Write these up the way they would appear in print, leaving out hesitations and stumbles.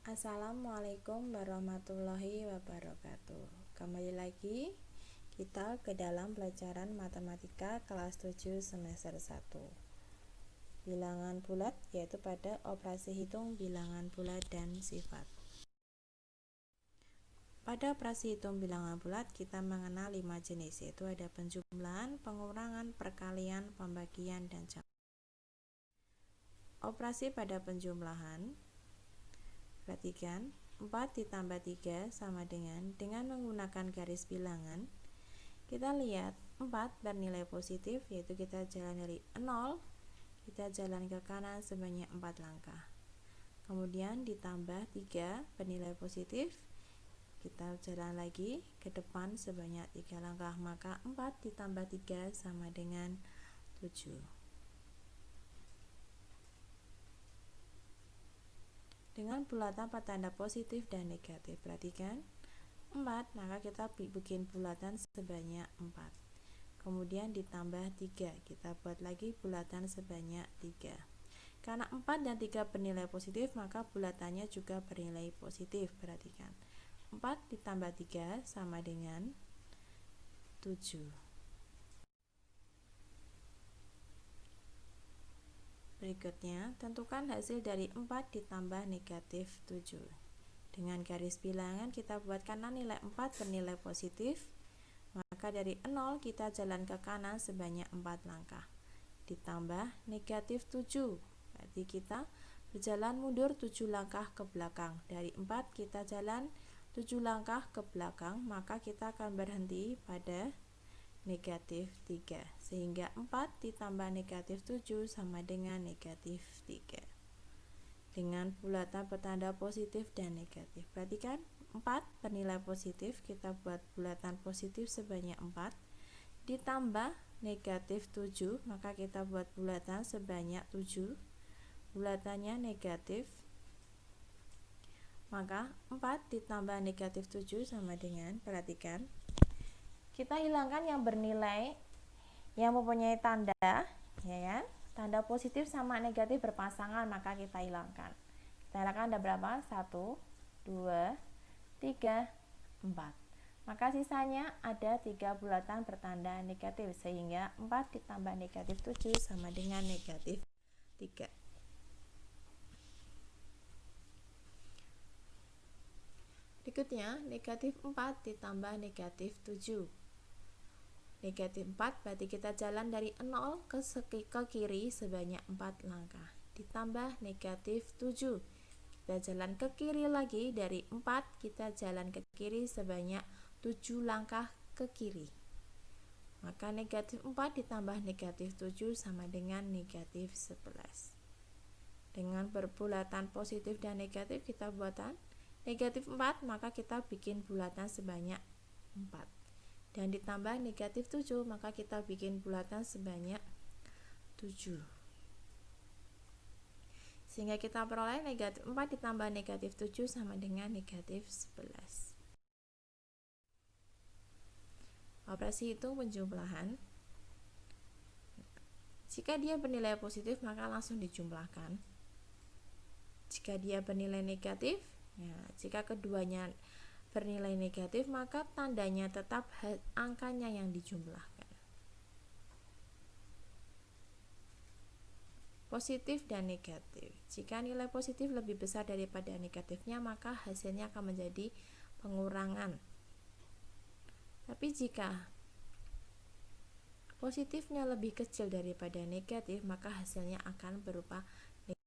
Assalamualaikum warahmatullahi wabarakatuh. Kembali lagi kita ke dalam pelajaran matematika kelas 7 semester 1. Bilangan bulat, yaitu pada operasi hitung bilangan bulat dan sifat. Pada operasi hitung bilangan bulat kita mengenal 5 jenis, yaitu ada penjumlahan, pengurangan, perkalian, pembagian, dan campuran. Operasi pada penjumlahan, perhatikan, 4 ditambah 3 sama dengan menggunakan garis bilangan. Kita lihat 4 bernilai positif, yaitu kita jalan dari 0, kita jalan ke kanan sebanyak 4 langkah. Kemudian ditambah 3 bernilai positif, kita jalan lagi ke depan sebanyak 3 langkah, maka 4 ditambah 3 sama dengan 7. Dengan bulatan petanda positif dan negatif, perhatikan 4, maka kita bikin bulatan sebanyak 4. Kemudian ditambah 3, kita buat lagi bulatan sebanyak 3. Karena 4 dan 3 bernilai positif, maka bulatannya juga bernilai positif. Perhatikan, 4 ditambah 3 sama dengan 7. Berikutnya, tentukan hasil dari 4 ditambah negatif 7. Dengan garis bilangan kita buat kanan nilai 4 bernilai positif, maka dari 0 kita jalan ke kanan sebanyak 4 langkah. Ditambah negatif 7, berarti kita berjalan mundur 7 langkah ke belakang. Dari 4 kita jalan 7 langkah ke belakang, maka kita akan berhenti pada negatif 3, sehingga 4 ditambah negatif 7 sama dengan negatif 3. Dengan bulatan petanda positif dan negatif, perhatikan 4 bernilai positif, kita buat bulatan positif sebanyak 4, ditambah negatif 7, maka kita buat bulatan sebanyak 7, bulatannya negatif, maka 4 ditambah negatif 7 sama dengan, perhatikan, kita hilangkan yang bernilai yang mempunyai tanda, ya, tanda positif sama negatif berpasangan, maka kita hilangkan. Kita hilangkan ada berapa? 1, 2, 3, 4. Maka sisanya ada 3 bulatan bertanda negatif, sehingga 4 ditambah negatif 7 sama dengan negatif 3. Berikutnya, negatif 4 ditambah negatif 7. Negatif 4 berarti kita jalan dari 0 ke kiri sebanyak 4 langkah. Ditambah negatif 7, kita jalan ke kiri lagi, dari 4 kita jalan ke kiri sebanyak 7 langkah ke kiri. Maka negatif 4 ditambah negatif 7 sama dengan negatif 11. Dengan berbulatan positif dan negatif kita buatan negatif 4, maka kita bikin bulatan sebanyak 4. Dan ditambah negatif 7, maka kita bikin bulatan sebanyak 7. Sehingga kita peroleh negatif 4 ditambah negatif 7 sama dengan negatif 11. Operasi hitung penjumlahan. Jika dia bernilai positif, maka langsung dijumlahkan. Jika dia bernilai negatif, ya, jika keduanya bernilai negatif, maka tandanya tetap angkanya yang dijumlahkan. Positif dan negatif. Jika nilai positif lebih besar daripada negatifnya, maka hasilnya akan menjadi pengurangan. Tapi jika positifnya lebih kecil daripada negatif, maka hasilnya akan berupa negatif.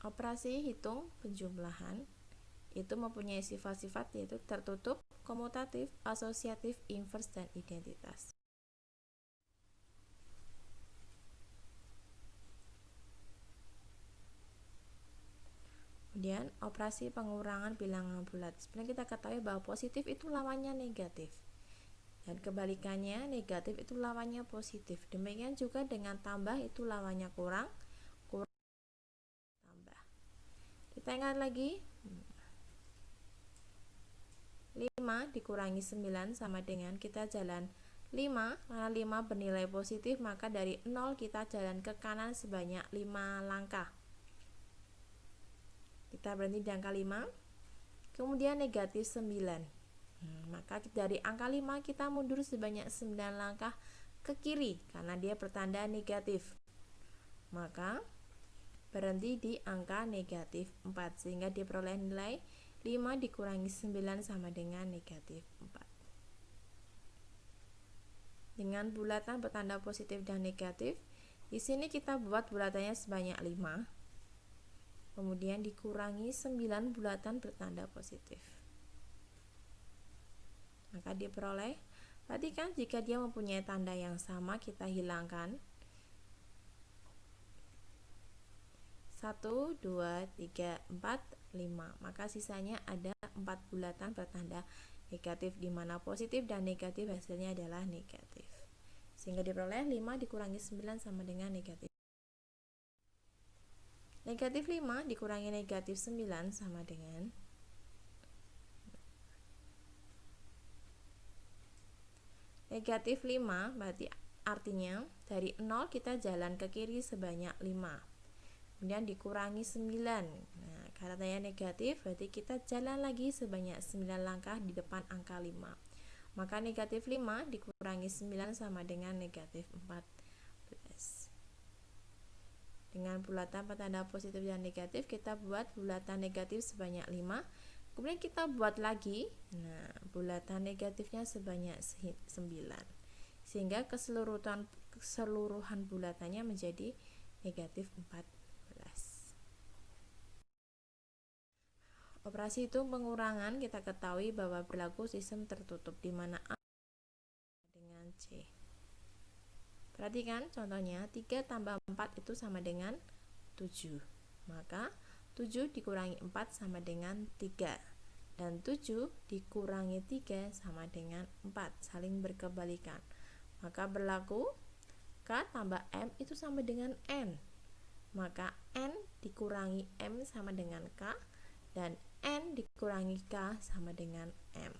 Operasi hitung penjumlahan itu mempunyai sifat-sifat, yaitu tertutup, komutatif, asosiatif, invers, dan identitas. Kemudian operasi pengurangan bilangan bulat. Sebenarnya kita ketahui bahwa positif itu lawannya negatif, dan kebalikannya negatif itu lawannya positif. Demikian juga dengan tambah itu lawannya kurang, tambah. Kita ingat lagi, 5 dikurangi 9 sama dengan kita jalan 5, karena 5 bernilai positif, maka dari 0 kita jalan ke kanan sebanyak 5 langkah. Kita berhenti di angka 5. Kemudian negatif 9. Maka dari angka 5 kita mundur sebanyak 9 langkah ke kiri karena dia bertanda negatif. Maka berhenti di angka negatif 4 sehingga diperoleh nilai 5 dikurangi 9 sama dengan negatif 4. Dengan bulatan bertanda positif dan negatif, di sini kita buat bulatannya sebanyak 5. Kemudian dikurangi 9 bulatan bertanda positif. Maka diperoleh, perhatikan jika dia mempunyai tanda yang sama kita hilangkan. 1, 2, 3, 4, 5. Maka sisanya ada 4 bulatan bertanda negatif di mana positif dan negatif hasilnya adalah negatif. Sehingga diperoleh 5 dikurangi 9 sama dengan negatif. Negatif 5 dikurangi negatif 9 sama dengan negatif 5, berarti artinya dari 0 kita jalan ke kiri sebanyak 5. Kemudian dikurangi 9. Nah, karena tanya negatif, berarti kita jalan lagi sebanyak 9 langkah di depan angka 5. Maka negatif 5 dikurangi 9 sama dengan negatif 14. Dengan bulatan bertanda positif dan negatif, kita buat bulatan negatif sebanyak 5. Kemudian kita buat lagi, nah bulatan negatifnya sebanyak 9. Sehingga keseluruhan bulatannya menjadi negatif 14. Operasi hitung pengurangan kita ketahui bahwa berlaku sistem tertutup di mana A dengan C. Perhatikan contohnya 3 tambah 4 itu sama dengan 7. Maka 7 dikurangi 4 sama dengan 3. Dan 7 dikurangi 3 sama dengan 4. Saling berkebalikan. Maka berlaku K tambah M itu sama dengan N. Maka N dikurangi M sama dengan K. Dan N dikurangi K sama dengan M.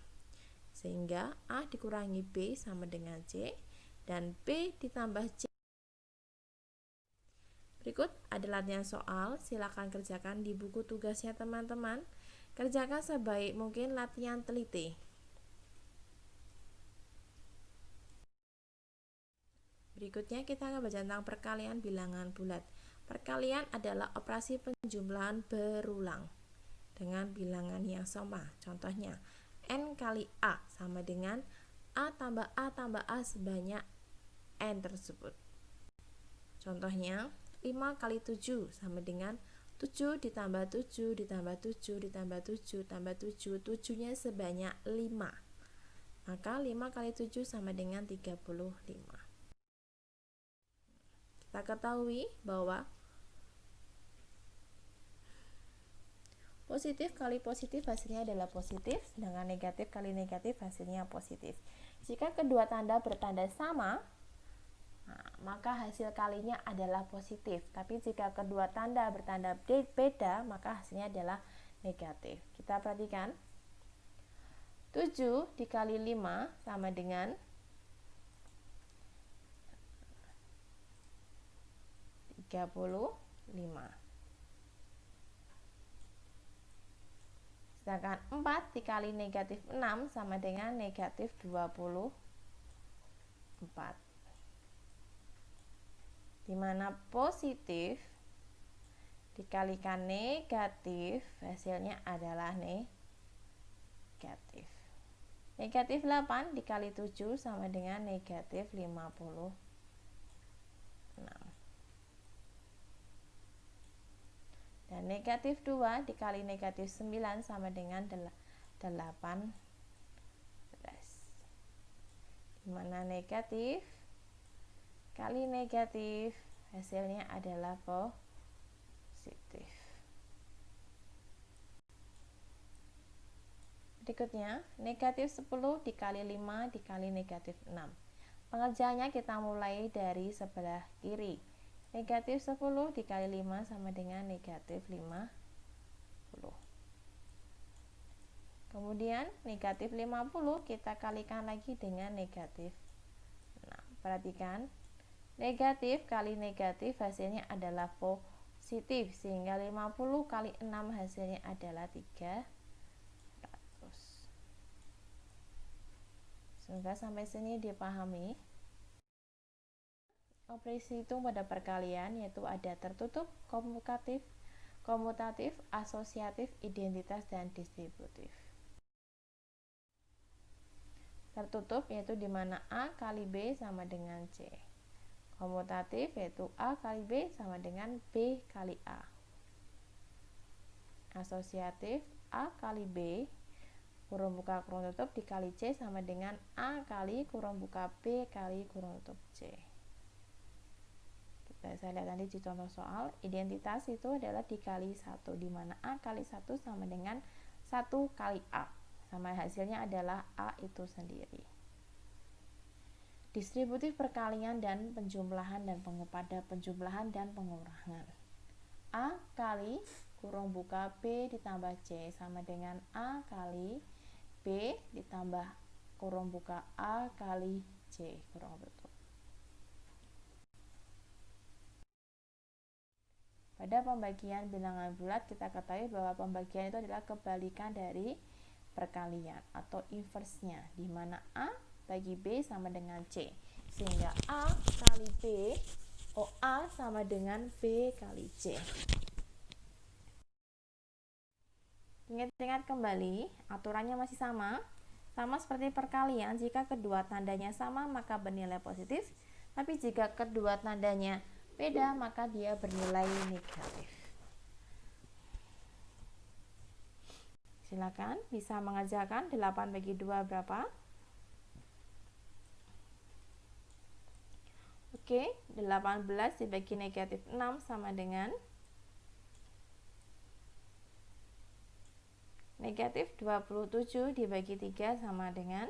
Sehingga A dikurangi B sama dengan C. Dan B ditambah C. Berikut ada latihan soal, silakan kerjakan di buku tugasnya teman-teman. Kerjakan sebaik mungkin latihan teliti. Berikutnya kita akan baca tentang perkalian bilangan bulat. Perkalian adalah operasi penjumlahan berulang dengan bilangan yang sama. Contohnya, N kali A sama dengan A tambah A sebanyak N tersebut. Contohnya 5 kali 7 sama dengan 7 ditambah 7 ditambah 7 ditambah 7 tambah 7, 7-nya sebanyak 5. Maka 5 kali 7 sama dengan 35. Kita ketahui bahwa positif kali positif hasilnya adalah positif, sedangkan negatif kali negatif hasilnya positif. Jika kedua tanda bertanda sama, maka hasil kalinya adalah positif. Tapi jika kedua tanda bertanda beda, maka hasilnya adalah negatif. Kita perhatikan. 7 dikali 5 sama dengan 35. Sedangkan 4 dikali negatif 6 sama dengan negatif 24. Di mana positif dikalikan negatif hasilnya adalah negatif. Negatif 8 dikali 7 sama dengan negatif 56. Dan negatif 2 dikali negatif 9 sama dengan 18. Di mana negatif kali negatif hasilnya adalah positif. Berikutnya, negatif 10 dikali 5 dikali negatif 6. Pengerjaannya kita mulai dari sebelah kiri. Negatif 10 dikali 5 sama dengan negatif 50. Kemudian negatif 50 kita kalikan lagi dengan negatif 6. Perhatikan, negatif kali negatif hasilnya adalah positif, sehingga 50 kali 6 hasilnya adalah 300. Semoga sampai sini dipahami. Operasi hitung pada perkalian yaitu ada tertutup, komutatif, asosiatif, identitas, dan distributif. Tertutup yaitu di mana A kali B sama dengan C. Komutatif yaitu A kali B sama dengan B kali A. Asosiatif A kali B kurung buka kurung tutup dikali C sama dengan A kali kurung buka B kali kurung tutup C. Saya lihat nanti di contoh soal. Identitas itu adalah dikali 1, di mana A kali 1 sama dengan 1 kali A, sama hasilnya adalah A itu sendiri. Distributif perkalian dan penjumlahan dan pada penjumlahan dan pengurangan. A kali kurung buka B ditambah C sama dengan A kali B ditambah kurung buka A kali C kurung tutup. Pada pembagian bilangan bulat kita ketahui bahwa pembagian itu adalah kebalikan dari perkalian atau inverse-nya, di mana A bagi B sama dengan C, sehingga A kali B A sama dengan B kali C. Ingat-ingat kembali, aturannya masih sama seperti perkalian. Jika kedua tandanya sama maka bernilai positif, tapi jika kedua tandanya beda maka dia bernilai negatif. Silakan bisa mengerjakan 8 bagi 2 berapa? Oke, 18 dibagi negatif 6 sama dengan negatif 27 dibagi 3 sama dengan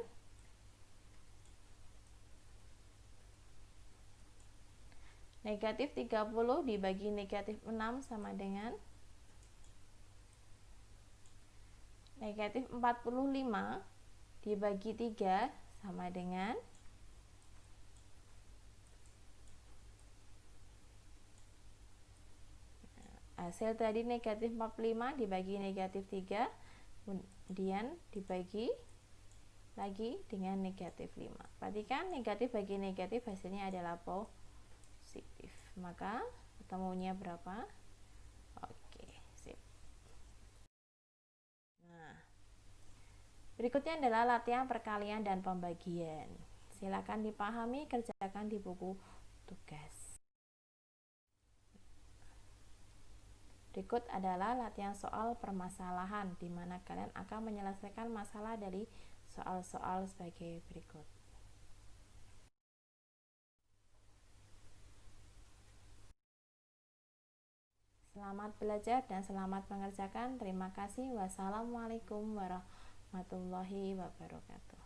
negatif 30 dibagi negatif 6 sama dengan negatif 45 dibagi 3 sama dengan hasil tadi negatif 45 dibagi negatif 3, kemudian dibagi lagi dengan negatif 5. Perhatikan negatif bagi negatif hasilnya adalah positif. Maka ketemunya berapa? Oke, sip. Nah, berikutnya adalah latihan perkalian dan pembagian. Silakan dipahami, kerjakan di buku tugas. Berikut adalah latihan soal permasalahan, di mana kalian akan menyelesaikan masalah dari soal-soal sebagai berikut. Selamat belajar dan selamat mengerjakan. Terima kasih. Wassalamualaikum warahmatullahi wabarakatuh.